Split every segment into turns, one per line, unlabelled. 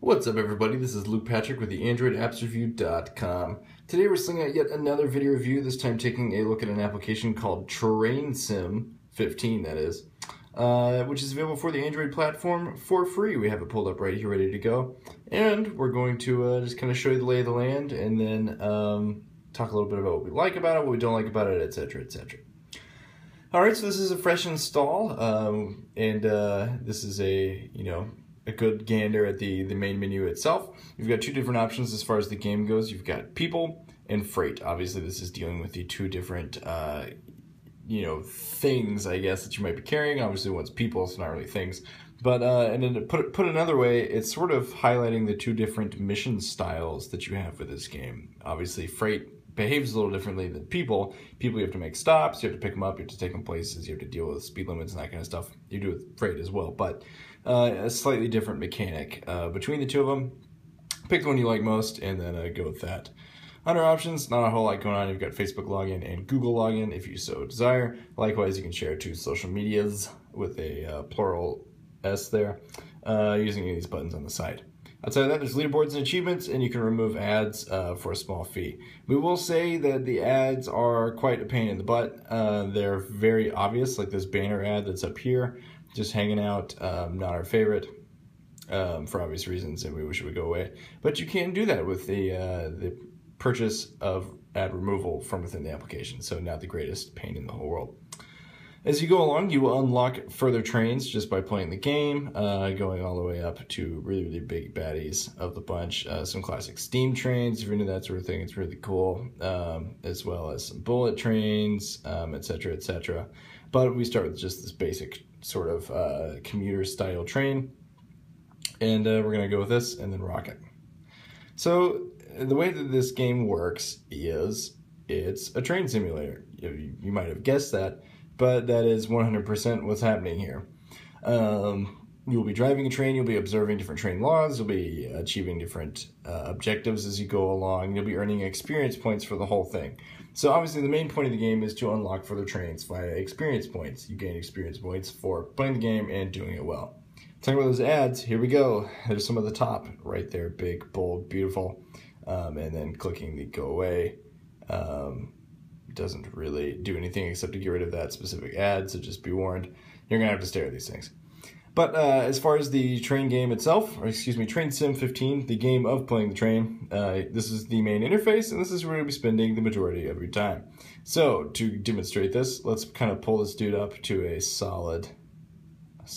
What's up, everybody? This is Luke Patrick with the AndroidAppsReview.com. Today we're slinging out yet another video review, this time taking a look at an application called Train Sim 15, that is, which is available for the Android platform for free. We have it pulled up right here, ready to go. And we're going to just kind of show you the lay of the land and then talk a little bit about what we like about it, what we don't like about it, etc., etc. Alright, so this is a fresh install, and this is a good gander at the main menu itself. You've got two different options as far as the game goes. You've got people and freight. Obviously, this is dealing with the two different, things, I guess, that you might be carrying. Obviously, one's people, it's not really things. But, and then to put another way, it's sort of highlighting the two different mission styles that you have for this game. Obviously, freight behaves a little differently than people. People, you have to make stops, you have to pick them up, you have to take them places, you have to deal with speed limits and that kind of stuff. You do with freight as well, but a slightly different mechanic between the two of them. Pick the one you like most and then go with that. Under options, not a whole lot going on. You've got Facebook login and Google login if you so desire. Likewise, you can share two social medias with a plural S there using any of these buttons on the side. Outside of that, there's leaderboards and achievements, and you can remove ads for a small fee. We will say that the ads are quite a pain in the butt. They're very obvious, like this banner ad that's up here, just hanging out, not our favorite for obvious reasons, and we wish it would go away. But you can do that with the purchase of ad removal from within the application, so not the greatest pain in the whole world. As you go along, you will unlock further trains just by playing the game, going all the way up to really, really big baddies of the bunch. Some classic steam trains, if you're into that sort of thing, it's really cool, as well as some bullet trains, etc., etc. But we start with just this basic sort of commuter-style train, and we're going to go with this and then rock it. So the way that this game works is it's a train simulator. You might have guessed that, but that is 100% what's happening here. You'll be driving a train, you'll be observing different train laws, you'll be achieving different objectives as you go along, you'll be earning experience points for the whole thing. So obviously the main point of the game is to unlock further trains via experience points. You gain experience points for playing the game and doing it well. Talking about those ads, here we go. There's some at the top right there, big, bold, beautiful, and then clicking the go away. Doesn't really do anything except to get rid of that specific ad, so just be warned, you're gonna have to stare at these things. But as far as the train game itself, or excuse me, Train Sim 15, the game of playing the train, this is the main interface, and this is where you'll be spending the majority of your time. So to demonstrate this, let's kind of pull this dude up to a solid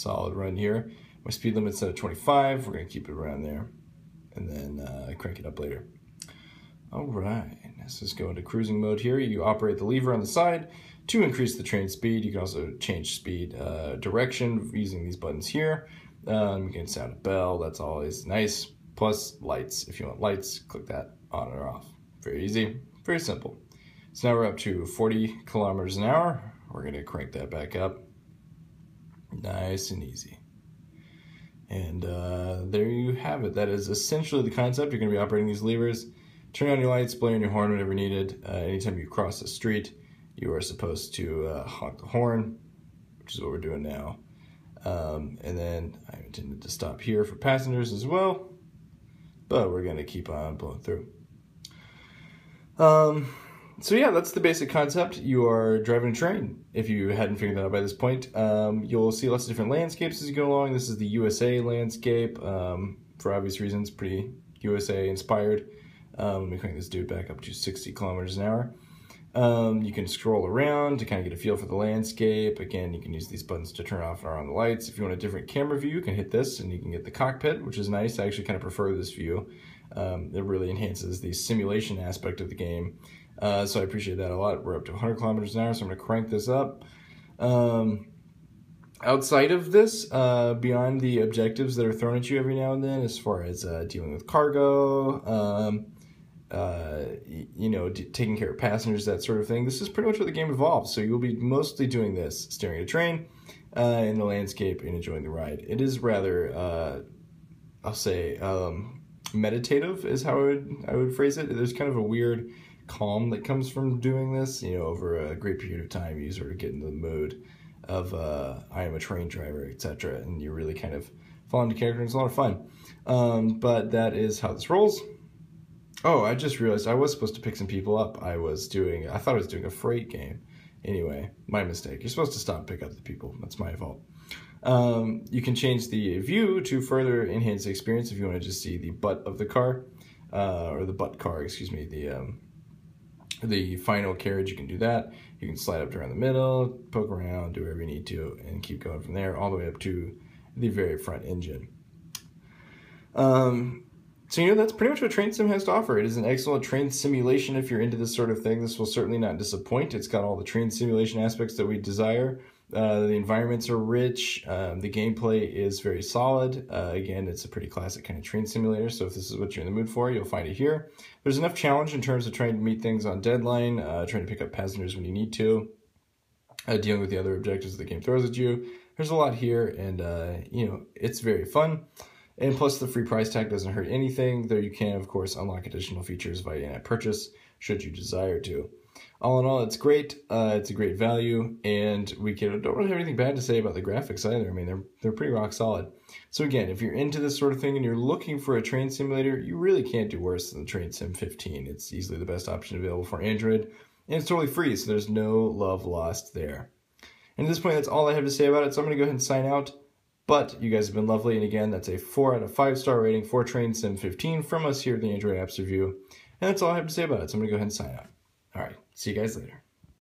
run here. My speed limit's set at 25, we're gonna keep it around there, and then crank it up later. All right, let's just go into cruising mode here. You operate the lever on the side to increase the train speed. You can also change speed direction using these buttons here. You can sound a bell, that's always nice. Plus lights, if you want lights, click that on or off. Very easy, very simple. So now we're up to 40 kilometers an hour. We're gonna crank that back up. Nice and easy. And there you have it. That is essentially the concept. You're gonna be operating these levers. Turn on your lights, play on your horn whenever needed. Anytime you cross the street, you are supposed to honk the horn, which is what we're doing now. And then I intended to stop here for passengers as well, but we're going to keep on blowing through. So yeah, that's the basic concept. You are driving a train. If you hadn't figured that out by this point, you'll see lots of different landscapes as you go along. This is the USA landscape, for obvious reasons, pretty USA inspired. Let me crank this dude back up to 60 kilometers an hour. You can scroll around to kind of get a feel for the landscape. Again, you can use these buttons to turn off and on the lights. If you want a different camera view, you can hit this and you can get the cockpit, which is nice. I actually kind of prefer this view. It really enhances the simulation aspect of the game. So I appreciate that a lot. We're up to 100 kilometers an hour, so I'm going to crank this up. Outside of this, beyond the objectives that are thrown at you every now and then, as far as dealing with cargo, taking care of passengers, that sort of thing, this is pretty much what the game involves. So you'll be mostly doing this, staring at a train in the landscape and enjoying the ride. It is rather, I'll say, meditative is how I would phrase it. There's kind of a weird calm that comes from doing this. Over a great period of time, you sort of get into the mood. of I am a train driver, etc. And you really kind of fall into character, and it's a lot of fun. But that is how this rolls. Oh, I just realized I was supposed to pick some people up. I thought I was doing a freight game. Anyway, my mistake. You're supposed to stop and pick up the people. That's my fault. You can change the view to further enhance the experience if you want to just see the butt of the car, or the butt car, excuse me, the final carriage. You can do that. You can slide up around the middle, poke around, do whatever you need to, and keep going from there all the way up to the very front engine. So, that's pretty much what Train Sim has to offer. It is an excellent train simulation if you're into this sort of thing. This will certainly not disappoint. It's got all the train simulation aspects that we desire. The environments are rich. The gameplay is very solid. Again, it's a pretty classic kind of train simulator, so if this is what you're in the mood for, you'll find it here. There's enough challenge in terms of trying to meet things on deadline, trying to pick up passengers when you need to, dealing with the other objectives the game throws at you. There's a lot here, and, it's very fun. And plus, the free price tag doesn't hurt anything, though you can, of course, unlock additional features via in-app purchase, should you desire to. All in all, it's great. It's a great value, and we don't really have anything bad to say about the graphics either. I mean, they're pretty rock solid. So again, if you're into this sort of thing and you're looking for a train simulator, you really can't do worse than the Train Sim 15. It's easily the best option available for Android, and it's totally free, so there's no love lost there. And at this point, that's all I have to say about it, so I'm going to go ahead and sign out. But you guys have been lovely, and again, that's a 4 out of 5 star rating for Train Sim 15 from us here at the Android Apps Review. And that's all I have to say about it, so I'm going to go ahead and sign out. All right, see you guys later.